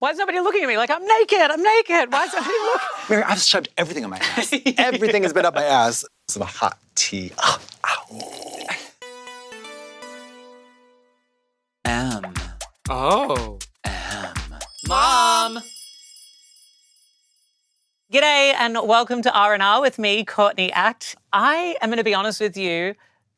Why is nobody looking at me? Like, I'm naked. Why is nobody looking? Mary, I've shoved everything in my ass. Everything has been up my ass. Some hot tea. Oh, ow. Oh. Mom. G'day and welcome to RnR with me, Courtney Act. I am going to be honest with you.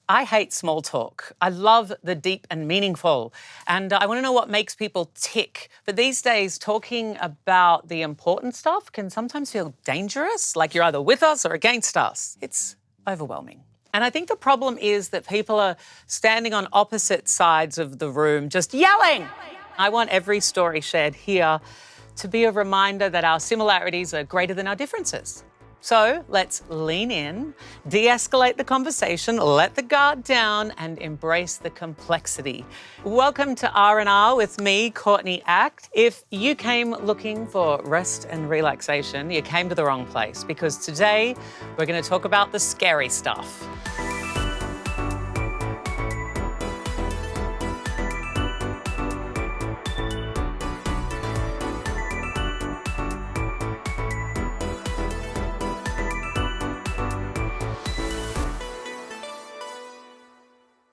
I hate small talk. I love the deep and meaningful. And I want to know what makes people tick. But these days, talking about the important stuff can sometimes feel dangerous, like you're either with us or against us. It's overwhelming. And I think the problem is that people are standing on opposite sides of the room, just yelling. I want every story shared here to be a reminder that our similarities are greater than our differences. So let's lean in, de-escalate the conversation, let the guard down, and embrace the complexity. Welcome to RnR with me, Courtney Act. If you came looking for rest and relaxation, you came to the wrong place, because today we're going to talk about the scary stuff.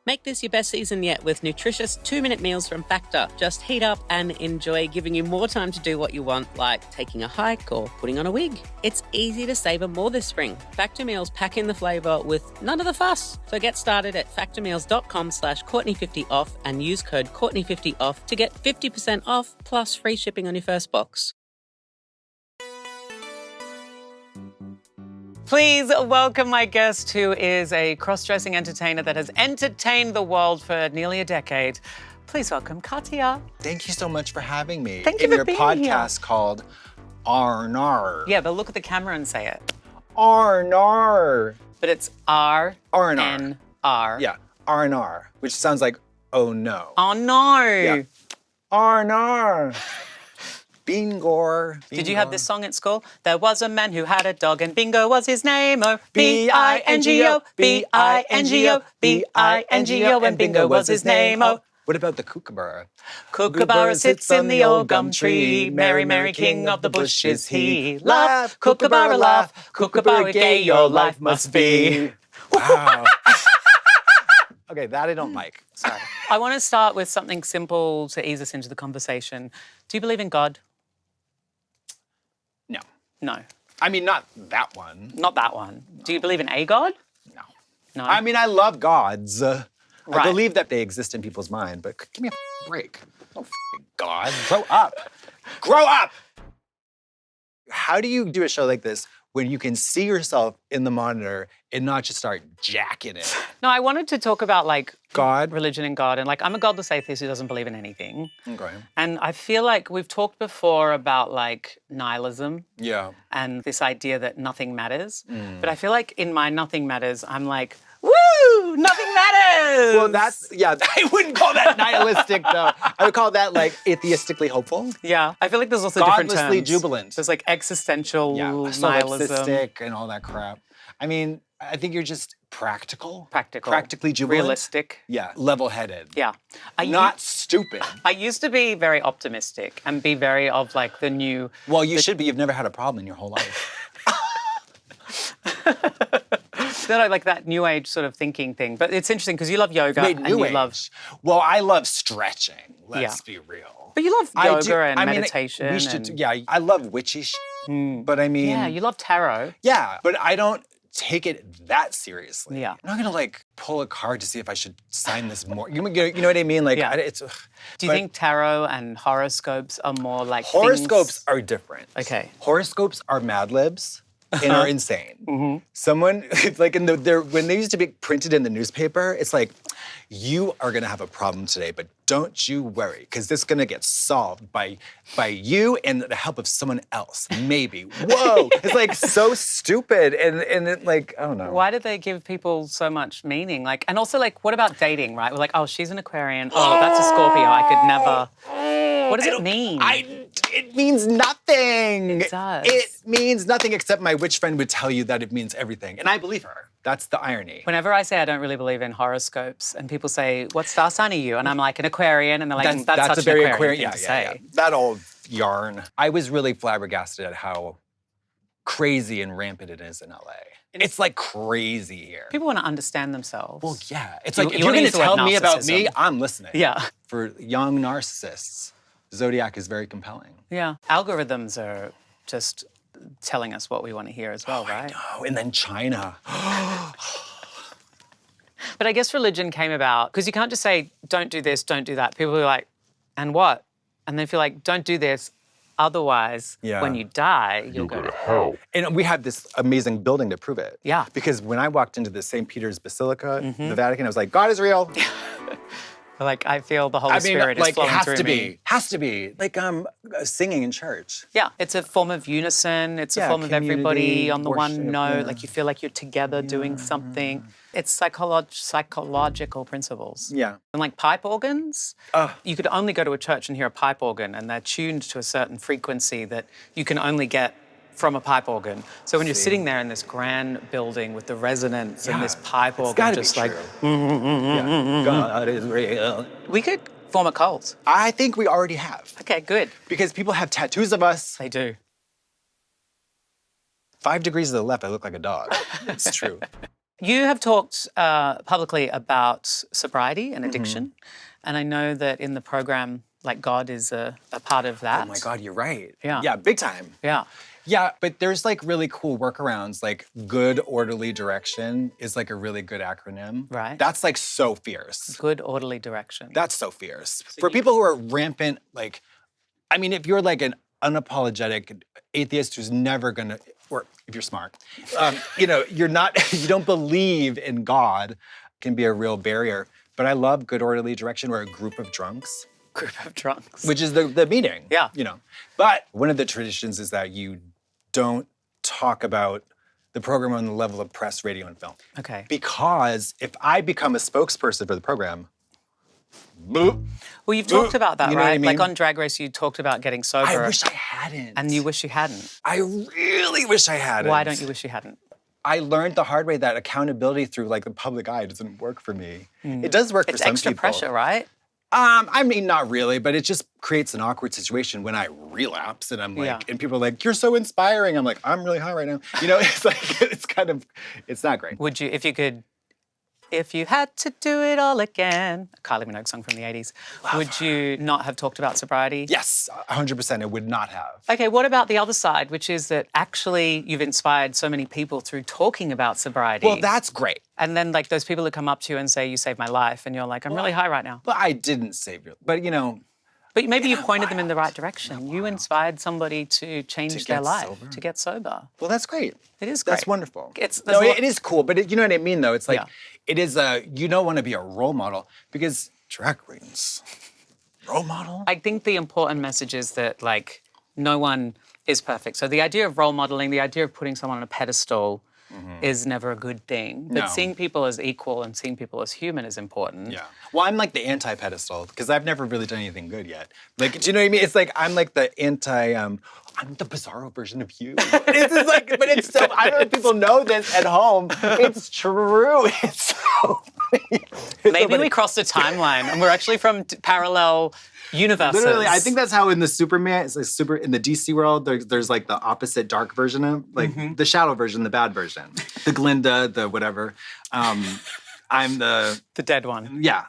Make this your best season yet with nutritious 2-minute meals from Factor. Just heat up and enjoy, giving you more time to do what you want, like taking a hike or putting on a wig. It's easy to savor more this spring. Factor meals pack in the flavor with none of the fuss. So get started at factormeals.com/Courtney50off and use code Courtney50off to get 50% off plus free shipping on your first box. Please welcome my guest, who is a cross-dressing entertainer that has entertained the world for nearly a decade. Please welcome Katya. Thank you so much for having me. Thank you for your being podcast here. called RnR. Yeah, but look at the camera and say it. RnR. But it's R-N-R. Yeah, RnR, which sounds like, oh no. Oh no. Yeah. RnR. Bingo. Did you have this song at school? There was a man who had a dog and Bingo was his name. Oh, B-I-N-G-O, B-I-N-G-O, B-I-N-G-O, and Bingo was his name. Oh. What about the kookaburra? Kookaburra sits in the old gum tree. Merry, merry king of the bush is he. Laugh, kookaburra, laugh. Kookaburra gay your life must be. Wow. Okay, that I don't like. Sorry. I want to start with something simple to ease us into the conversation. Do you believe in God? No. No. I mean, not that one. Not that one. No. Do you believe in a God? No. No. I mean, I love gods. Right. I believe that they exist in people's mind, but give me a break. Oh, God. Grow up. Grow up! How do you do a show like this when you can see yourself in the monitor and not just start jacking it? No, I wanted to talk about, like, God? Religion and God. And, like, I'm a godless atheist who doesn't believe in anything. Okay. And I feel like we've talked before about, like, nihilism. Yeah. And this idea that nothing matters. But I feel like in my nothing matters, I'm like, woo, nothing matters. Well, I wouldn't call that nihilistic, though. I would call that, like, atheistically hopeful. Yeah, I feel like there's also different terms. Godlessly jubilant. There's, like, existential nihilism. Solipsistic and all that crap. I mean, I think you're just practical. Practically jubilant. Realistic. Yeah, level-headed. Yeah. Not stupid. I used to be very optimistic and be very of, like, the new... Well, you should be. You've never had a problem in your whole life. No, like that new age sort of thinking thing. But it's interesting because you love yoga Wait, and you love... Well, I love stretching. Let's be real. But you love yoga and meditation. I love witchy but I mean... Yeah, you love tarot. Yeah, but I don't take it that seriously. Yeah. I'm not gonna, like, pull a card to see if I should sign this more. You know what I mean? Like, Yeah. Do you think tarot and horoscopes are more like horoscopes are different. Okay. Horoscopes are Mad Libs and are insane. Someone, like, when they used to be printed in the newspaper, it's like, you are gonna have a problem today, but don't you worry, because this is gonna get solved by you and the help of someone else, maybe. Whoa, it's like so stupid, and it, like, I don't know. Why did they give people so much meaning? Like, and also, like, what about dating, right? We're like, oh, she's an Aquarian. Oh, that's a Scorpio. I could never. What does it mean? It means nothing. It does. It means nothing, except my witch friend would tell you that it means everything, and I believe her. That's the irony. Whenever I say I don't really believe in horoscopes, and people say, "What star sign are you?" and I'm like, an Aquarian, and they're like, "That's such a very an Aquarian thing yeah, to yeah, say." Yeah. That old yarn. I was really flabbergasted at how crazy and rampant it is in LA. It's like crazy here. People want to understand themselves. Well, yeah. It's You- like, if you you're wanna going use to the word tell me about me, narcissism. I'm listening. Yeah. For young narcissists, zodiac is very compelling. Yeah. Algorithms are just telling us what we want to hear as well, right? Oh, and then China. But I guess religion came about because you can't just say, don't do this, don't do that. People are like, and what? And they feel like, don't do this. Otherwise, when you die, you'll go to hell. And we have this amazing building to prove it. Yeah. Because when I walked into the St. Peter's Basilica, the Vatican, I was like, God is real. Like, I feel the Holy Spirit is flowing through me. Has to be. Like singing in church. Yeah, it's a form of unison. It's a Yeah, form of everybody community, on the one worship, note. yeah. Like you feel like you're together doing something. It's psychological principles. Yeah. And like pipe organs, you could only go to a church and hear a pipe organ, and they're tuned to a certain frequency that you can only get from a pipe organ. So when you're sitting there in this grand building with the resonance and this pipe organ, gotta just be like, true. God is real. we could form a cult. I think we already have. Okay, good. Because people have tattoos of us. They do. 5 degrees to the left, I look like a dog. It's true. You have talked publicly about sobriety and addiction, and I know that in the program, like God is a part of that. Oh my God, you're right. Yeah. Yeah, big time. Yeah. Yeah, but there's like really cool workarounds. Like good orderly direction is like a really good acronym. Right. That's like so fierce. Good orderly direction. That's so fierce. For people who are rampant, like, I mean, if you're like an unapologetic atheist who's never gonna, or if you're smart, you're not, you don't believe in God, can be a real barrier. But I love good orderly direction or a group of drunks. Group of drunks. Which is the meeting. Yeah. But one of the traditions is that you don't talk about the program on the level of press, radio, and film. Okay. Because if I become a spokesperson for the program, boop. Well, you've talked about that, You know what right? I mean? Like on Drag Race, you talked about getting sober. I wish I hadn't. And you wish you hadn't. I really wish I hadn't. Why don't you wish you hadn't? I learned the hard way that accountability through like the public eye doesn't work for me. It does work for some people. It's extra pressure, right? I mean, not really, but it just creates an awkward situation when I relapse and I'm like, and people are like, you're so inspiring. I'm like, I'm really high right now. It's like, it's not great. Would you, if you had to do it all again, a Kylie Minogue song from the 80s, would you not have talked about sobriety? Yes, 100%, it would not have. Okay, what about the other side, which is that actually you've inspired so many people through talking about sobriety? Well, that's great. And then like those people that come up to you and say, you saved my life, and you're like, I'm really high right now. But I didn't save your, but But maybe you pointed them in the right direction. You inspired somebody to change their get life, sober. to get sober. Well, that's great. It is great. That's wonderful. It is cool, but you know what I mean, though? It's like, it is you don't want to be a role model because drag queens, role model? I think the important message is that, like, no one is perfect. So the idea of role modeling, the idea of putting someone on a pedestal is never a good thing. But seeing people as equal and seeing people as human is important. Yeah. Well, I'm like the anti-pedestal because I've never really done anything good yet. Like, do you know what I mean? It's like I'm like the I'm the bizarro version of you. It's just like, but it's so, I don't know if people know this at home. It's true. It's so funny. Maybe we crossed a timeline and we're actually from parallel universes. Literally, I think that's how in the Superman, it's like in the DC world, there's like the opposite dark version of, like the shadow version, the bad version. The Glinda, the whatever. I'm the dead one. Yeah.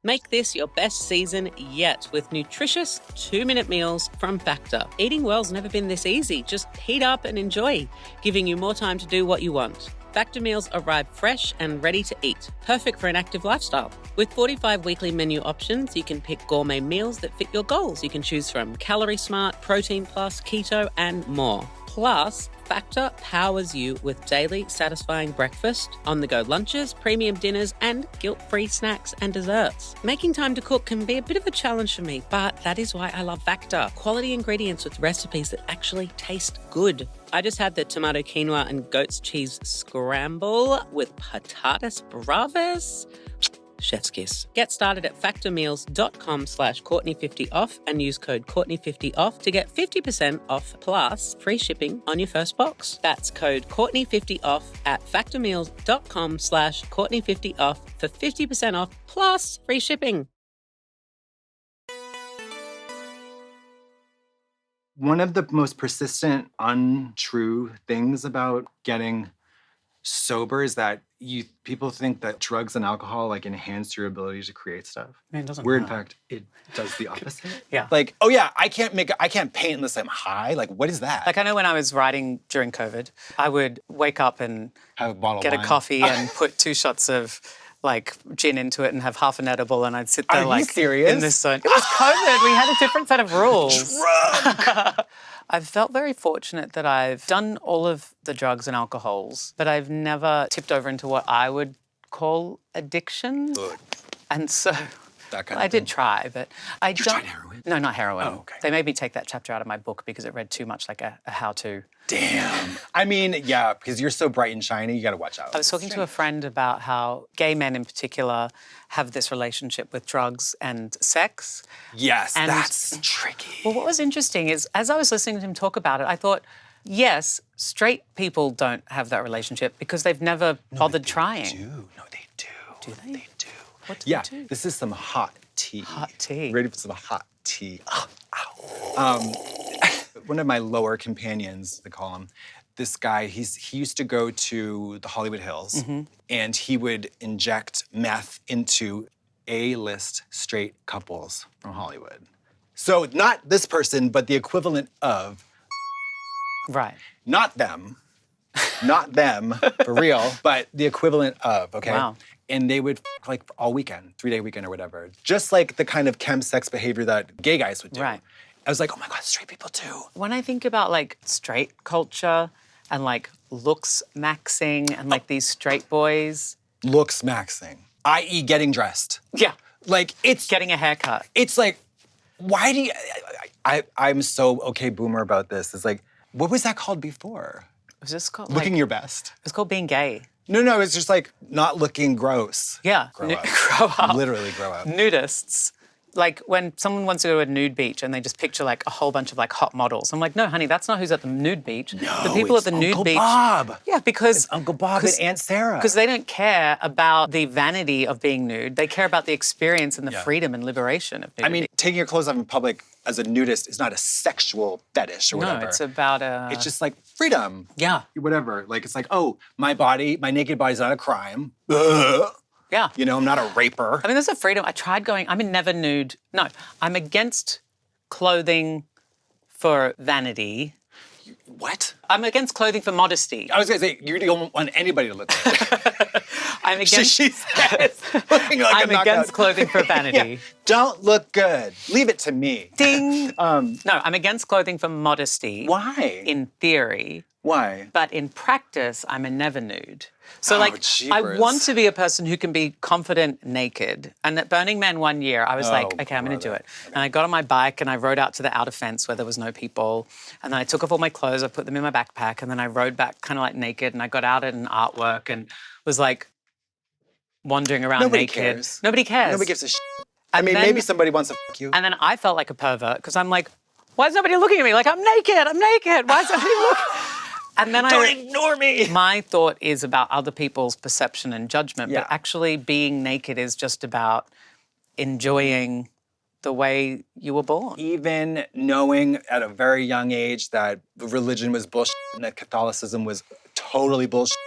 Make this your best season yet with nutritious 2-minute meals from Factor. Eating well's never been this easy. Just heat up and enjoy, giving you more time to do what you want. Factor meals arrive fresh and ready to eat, perfect for an active lifestyle. With 45 weekly menu options, you can pick gourmet meals that fit your goals. You can choose from Calorie Smart, Protein Plus, Keto, and more. Plus, Factor powers you with daily satisfying breakfast, on-the-go lunches, premium dinners, and guilt-free snacks and desserts. Making time to cook can be a bit of a challenge for me, but that is why I love Factor. Quality ingredients with recipes that actually taste good. I just had the tomato quinoa and goat's cheese scramble with patatas bravas. Chef's kiss. Get started at factormeals.com/Courtney50off and use code Courtney50off to get 50% off plus free shipping on your first box. That's code Courtney50off at factormeals.com/Courtney50off for 50% off plus free shipping. One of the most persistent, untrue things about getting sober is that people think that drugs and alcohol like enhance your ability to create stuff. I mean, it doesn't Where in matter. fact it does the opposite. Yeah. Like, oh yeah, I can't paint unless I'm high. Like, what is that? Like, I know when I was writing during COVID, I would wake up and Have a bottle get of a wine. coffee and put 2 shots of like gin into it and have half an edible, and I'd sit there Are you like serious? in this zone. It was COVID. We had a different set of rules. Drunk! I've felt very fortunate that I've done all of the drugs and alcohols, but I've never tipped over into what I would call addiction. Ugh. And so That kind I of did thing. try, but I don't. tried heroin? No, not heroin. Oh, okay. They made me take that chapter out of my book because it read too much like a how-to. Damn. I mean, yeah, because you're so bright and shiny, you gotta watch out. I was talking to a friend about how gay men in particular have this relationship with drugs and sex. Yes, And- that's tricky. Well, what was interesting is, as I was listening to him talk about it, I thought, yes, straight people don't have that relationship because they've never bothered trying. No, they do. Do they? They do. What do Yeah, they do? this is some hot tea. Hot tea. Ready for some hot tea. One of my lower companions, they call him, this guy, he used to go to the Hollywood Hills and he would inject meth into A-list straight couples from Hollywood. So not this person, but the equivalent of, Right. not them, for real, but the equivalent of, okay? Wow. And they would like all weekend, 3-day weekend or whatever. Just like the kind of chem sex behavior that gay guys would do. Right. I was like, oh my God, straight people too. When I think about like straight culture and like looks maxing and like these straight boys. Looks maxing, i.e. getting dressed. Yeah. Like it's Getting a haircut. it's like, why do you, I'm so okay boomer about this. It's like, what was that called before? Was this called Looking like, your best. it's called being gay. No, it's just like not looking gross. Yeah. Grow up. Grow up. Literally grow up. Nudists. Like when someone wants to go to a nude beach and they just picture like a whole bunch of like hot models. I'm like, no, honey, that's not who's at the nude beach. The people at it's the nude Uncle beach. Bob. Yeah, because Uncle Bob and Aunt Sarah. Because they don't care about the vanity of being nude. They care about the experience and the Yeah. freedom and liberation of nudity. I mean, taking your clothes off in public as a nudist is not a sexual fetish or no, whatever. it's about It's just like freedom. yeah, Whatever. Like, it's like, oh, my naked body's not a crime. Ugh. yeah. You know, I'm not a raper. I mean, there's a freedom. I tried going. I'm in never nude. No, I'm against clothing for vanity. What? I'm against clothing for modesty. I was gonna say, you don't want anybody to look good. I'm against. she says, looking like I'm a knockout. against clothing for vanity. Yeah. Don't look good. Leave it to me. Ding. No, I'm against clothing for modesty. Why? In theory. Why? But in practice, I'm a never nude. So, Oh, like, I jeepers. want to be a person who can be confident naked. And at Burning Man one year, I was like, Oh, okay, I'm going to do brother. it. And I got on my bike and I rode out to the outer fence where there was no people. And then I took off all my clothes, I put them in my backpack, and then I rode back kind of like naked. And I got out at an artwork and was like wandering around Nobody naked. cares. Nobody cares. Nobody gives a shit. I And mean, then- maybe somebody wants to fuck you. And then I felt like a pervert because I'm like, why is nobody looking at me? Like, I'm naked. Why is nobody looking? And then Don't ignore me. My thought is about other people's perception and judgment, Yeah. but actually being naked is just about enjoying the way you were born. Even knowing at a very young age that religion was bullshit and that Catholicism was totally bullshit,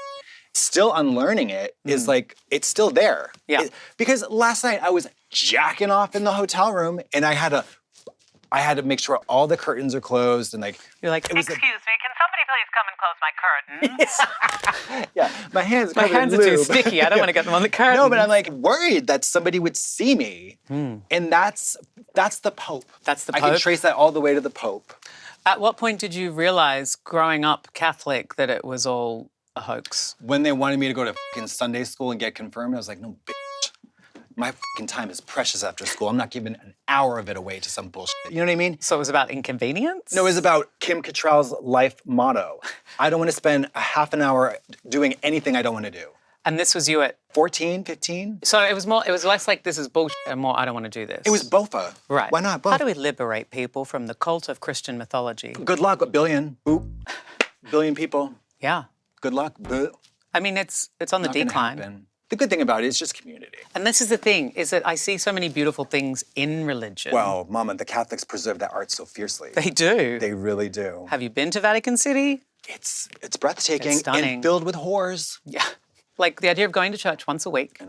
still unlearning it is like, it's still there. Yeah. Because last night I was jacking off in the hotel room and I had to make sure all the curtains are closed and like, You're like, was a- excuse me, can somebody please come and close my curtains? yeah, my hands My covered in hands are too lube. sticky. I don't want to get them on the curtains. No, but I'm like worried that somebody would see me. And that's the Pope. That's the I can Pope? trace that all the way to the Pope. At what point did you realize, growing up Catholic, that it was all a hoax? When they wanted me to go to fucking Sunday school and get confirmed, I was like, no, bitch. My fucking time is precious after school. I'm not giving an hour of it away to some bullshit. You know what I mean? So it was about inconvenience? No, it was about Kim Cattrall's life motto. I don't want to spend a half an hour doing anything I don't want to do. And this was you at... 14, 15? So it was less like this is bullshit and more I don't want to do this. It was bofa. Right. Why not both? How do we liberate people from the cult of Christian mythology? Good luck, a billion. Boop. Billion people. Yeah. Good luck. Boop. I mean, it's on the Not gonna decline. happen. The good thing about it is just community. And this is the thing, is that I see so many beautiful things in religion. Well, Mama, the Catholics preserve that art so fiercely. They do. They really do. Have you been to Vatican City? It's breathtaking It's stunning. and filled with whores. Yeah. Like the idea of going to church once a week,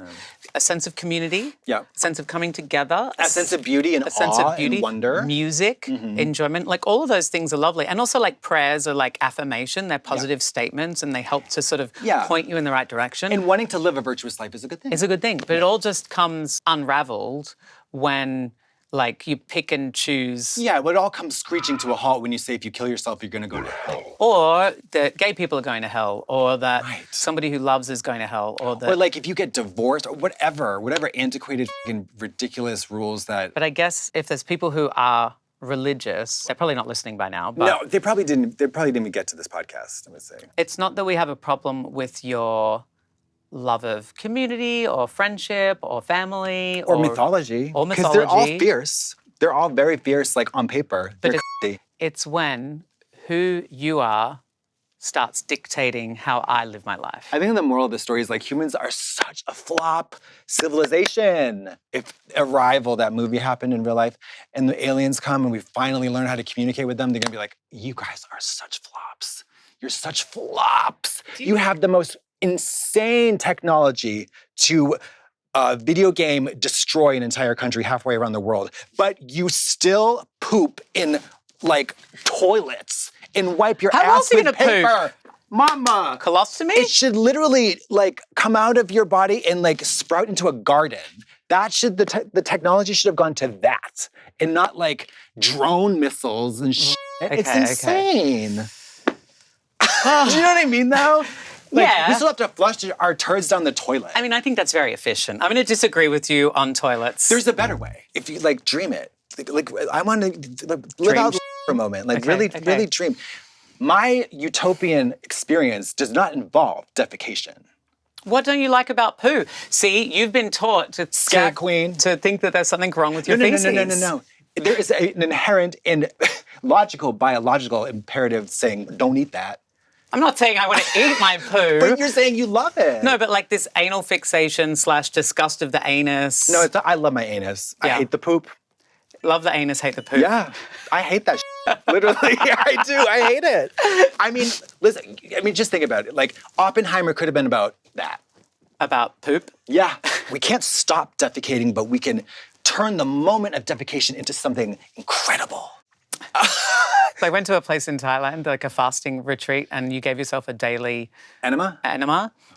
a sense of community, Yeah. a sense of coming together, A sense of beauty and a sense awe of beauty, and wonder. music, enjoyment, like all of those things are lovely. And also like prayers are like affirmation, they're positive statements and they help to sort of point you in the right direction. And wanting to live a virtuous life is a good thing. It's a good thing, but it all just comes unraveled when like you pick and choose. Yeah, well, it all comes screeching to a halt when you say if you kill yourself, you're gonna go to hell. Or that gay people are going to hell, or that somebody who loves is going to hell, or that... Or like if you get divorced, or whatever antiquated and ridiculous rules that... But I guess if there's people who are religious, they're probably not listening by now, but... No, they probably didn't even get to this podcast, I would say. It's not that we have a problem with your love of community or friendship or family Or mythology. Or Because they're all mythology. fierce. They're all very fierce, like on paper. But They're it's when who you are starts dictating how I live my life. I think the moral of the story is like humans are such a flop civilization. If Arrival, that movie, happened in real life and the aliens come and we finally learn how to communicate with them, they're gonna be like, you guys are such flops. You're such flops. You have the most insane technology to video game destroy an entire country halfway around the world, but you still poop in like toilets and wipe your How ass else are you with gonna paper. Mama. Colostomy? It should literally like come out of your body and like sprout into a garden. That should, the technology should have gone to that and not like drone missiles and shit. It's insane. Do you know what I mean though? Like, Yeah. we still have to flush our turds down the toilet. I mean, I think that's very efficient. I'm going to disagree with you on toilets. There's a better way. If you like dream it. Like I want to live out for a moment. Like really dream. My utopian experience does not involve defecation. What don't you like about poo? See, you've been taught to Scat queen. to think that there's something wrong with your feces. No. There is an inherent and logical, biological imperative saying, don't eat that. I'm not saying I want to eat my poo. But you're saying you love it. No, but like this anal fixation / disgust of the anus. No, it's not, I love my anus. Yeah. I hate the poop. Love the anus, hate the poop. Yeah, I hate that shit. Literally, I do. I hate it. I mean, listen, just think about it. Like, Oppenheimer could have been about that. About poop? Yeah. We can't stop defecating, but we can turn the moment of defecation into something incredible. So I went to a place in Thailand, like a fasting retreat, and you gave yourself a daily Enema?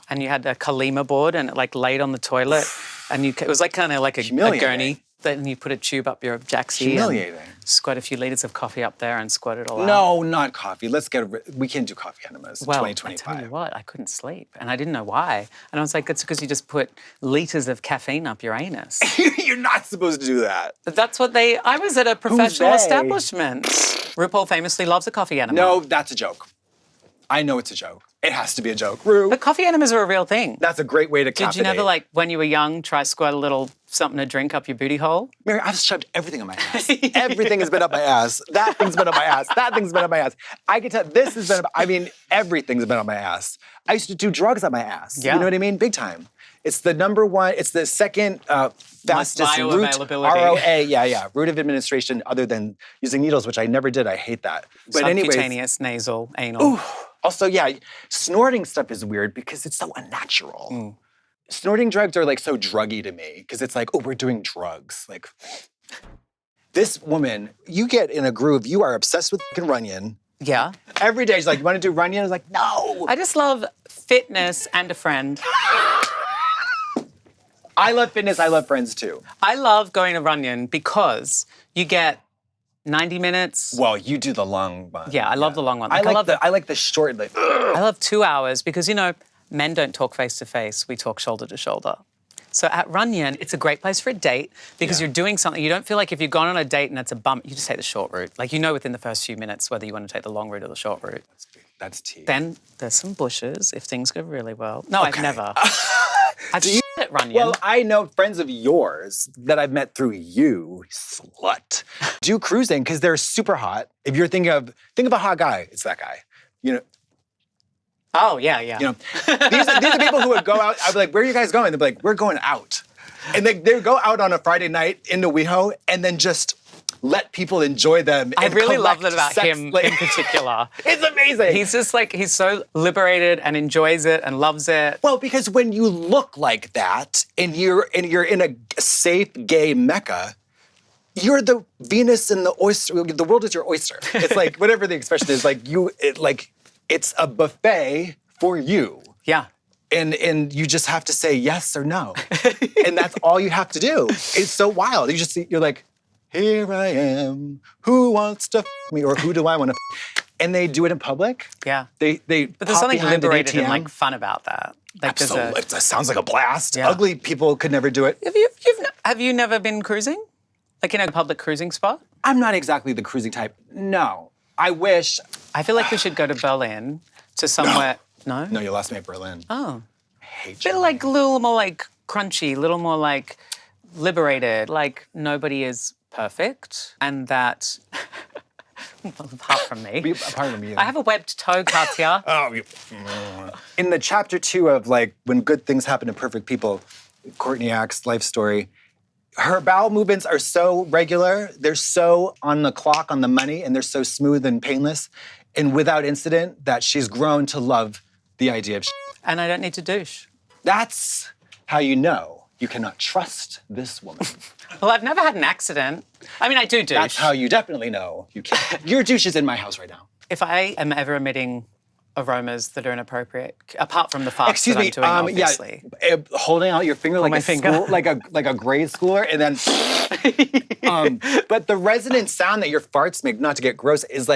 and you had a kalima board, and it like laid on the toilet, and it was like kind of like a gurney. Then you put a tube up your jacksie. Humiliating. And squirt a few liters of coffee up there and squirt it all out. No, not coffee. We can't do coffee enemas in Well, 2025. I tell you what, I couldn't sleep, and I didn't know why. And I was like, it's because you just put liters of caffeine up your anus. You're not supposed to do that. But that's what I was at a professional they? establishment. RuPaul famously loves a coffee enema. No, that's a joke. I know it's a joke. It has to be a joke. Ru. But coffee enemas are a real thing. That's a great way to Did you never, like, when you were young, try squirt a little something to drink up your booty hole? Mary, I've shoved everything in my ass. Everything has been up my ass. That thing's been up my ass. That thing's been up my ass. I can tell this has been up, everything's been up my ass. I used to do drugs up my ass. Yeah. You know what I mean? Big time. It's the number one, it's the second fastest route. Bioavailability. Route of administration other than using needles, which I never did. I hate that. But anyways. Subcutaneous, nasal, anal. Ooh. Also, yeah, snorting stuff is weird because it's so unnatural. Snorting drugs are like so druggy to me because it's like, oh, we're doing drugs. Like, this woman, you get in a groove, you are obsessed with fucking Runyon. Yeah. Every day she's like, you want to do Runyon? I was like, no. I just love fitness and a friend. I love fitness, I love friends too. I love going to Runyon because you get 90 minutes. Well, you do the long one. Yeah, I love the long one. I like the short, like, I love 2 hours because, men don't talk face to face, we talk shoulder to shoulder. So at Runyon, it's a great place for a date because you're doing something. You don't feel like if you've gone on a date and it's a bump, you just take the short route. Like, within the first few minutes whether you want to take the long route or the short route. That's tea. Then there's some bushes if things go really well. No, I've never. I've at Runyon. Well, I know friends of yours that I've met through you, slut, do cruising because they're super hot. If you're think of a hot guy, it's that guy. Oh, yeah, yeah. You know, these are people who would go out. I'd be like, where are you guys going? They'd be like, we're going out. And they would go out on a Friday night into WeHo and then just let people enjoy them. I and really love that collect about sex him like- in particular. It's amazing. He's just like, he's so liberated and enjoys it and loves it. Well, because when you look like that and you're in a safe gay mecca, you're the Venus and the oyster. The world is your oyster. It's like whatever the expression is. Like it's a buffet for you. Yeah. And you just have to say yes or no, and that's all you have to do. It's so wild. You're like, here I am. Who wants to f me, or who do I want to? And they do it in public. Yeah. They. But there's pop something behind an liberated and ATM. like fun about that. Like Absolutely. It sounds like a blast. Yeah. Ugly people could never do it. Have you never been cruising? Like in a public cruising spot? I'm not exactly the cruising type. No. I wish. I feel like we should go to Berlin to somewhere. No? No, you lost me at Berlin. Oh. I hate Bit you. like a little more like crunchy, a little more like liberated, like nobody is perfect and that, well, apart from me. Apart from you. I have a webbed toe, Katya. Oh, in the chapter 2 of like when good things happen to perfect people, Courtney Act's life story, her bowel movements are so regular, they're so on the clock, on the money, and they're so smooth and painless and without incident that she's grown to love the idea of And I don't need to douche. That's how you know you cannot trust this woman. Well, I've never had an accident. I mean, I do douche. That's how you definitely know you can't. Your douche is in my house right now. If I am ever emitting aromas that are inappropriate, apart from the farts Excuse that me, I'm doing, obviously. Holding out your finger like my a finger. School, like a grade schooler, and then. But the resonant sound that your farts make, not to get gross, is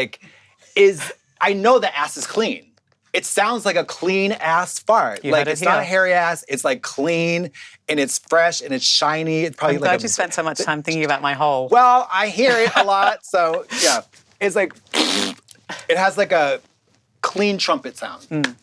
I know the ass is clean. It sounds like a clean ass fart. You Like heard it it's not here. a hairy ass. It's like clean and it's fresh and it's shiny. It's probably I'm like glad you spent so much time thinking about my hole. Well, I hear it a lot, so yeah. It's like it has like a clean trumpet sound.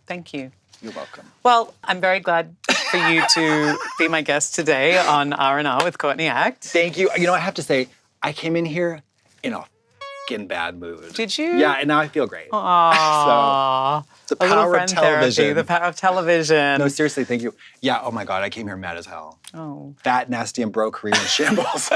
Thank you. You're welcome. Well, I'm very glad for you to be my guest today on RnR with Courtney Act. Thank you. You know, I have to say, I came in here in a f***ing bad mood. Did you? Yeah, and now I feel great. Aww. So, the A little power of friend television. therapy, the power of television. No, seriously, thank you. Yeah, oh my God, I came here mad as hell. Oh. Fat, nasty, and broke Korean shambles.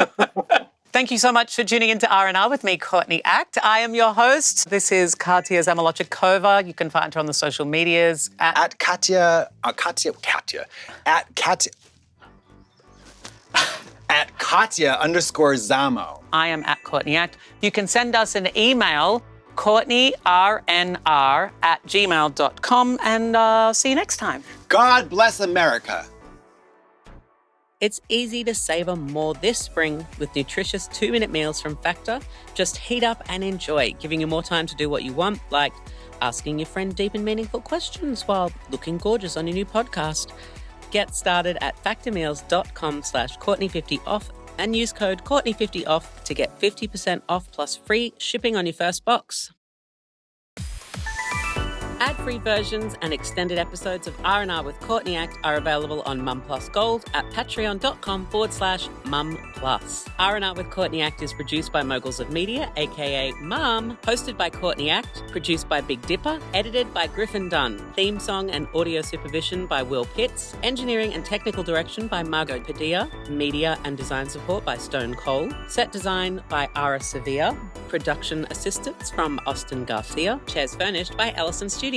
Thank you so much for tuning into RnR with me, Courtney Act. I am your host. This is Katya Zamolochikova. You can find her on the social medias At Katya, at Katya _Zamo. I am at Courtney Act. You can send us an email, CourtneyRnR@gmail.com, and see you next time. God bless America. It's easy to savor more this spring with nutritious 2-minute meals from Factor. Just heat up and enjoy, giving you more time to do what you want, like asking your friend deep and meaningful questions while looking gorgeous on your new podcast. Get started at factormeals.com/Courtney50off and use code Courtney50off to get 50% off plus free shipping on your first box. Ad-free versions and extended episodes of RnR with Courtney Act are available on Mum Plus Gold at patreon.com/Mum Plus. RnR with Courtney Act is produced by Moguls of Media, aka Mum, hosted by Courtney Act, produced by Big Dipper, edited by Griffin Dunn, theme song and audio supervision by Will Pitts, engineering and technical direction by Margot Padilla, media and design support by Stone Cole, set design by Ara Sevilla, production assistance from Austin Garcia, chairs furnished by Ellison Studios,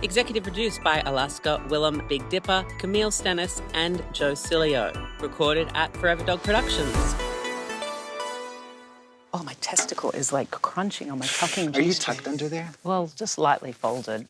executive produced by Alaska Willem Big Dipper, Camille Stennis, and Joe Cilio, recorded at Forever Dog Productions. Oh, my testicle is like crunching on my tucking. Are you tucked under there? Well, just lightly folded.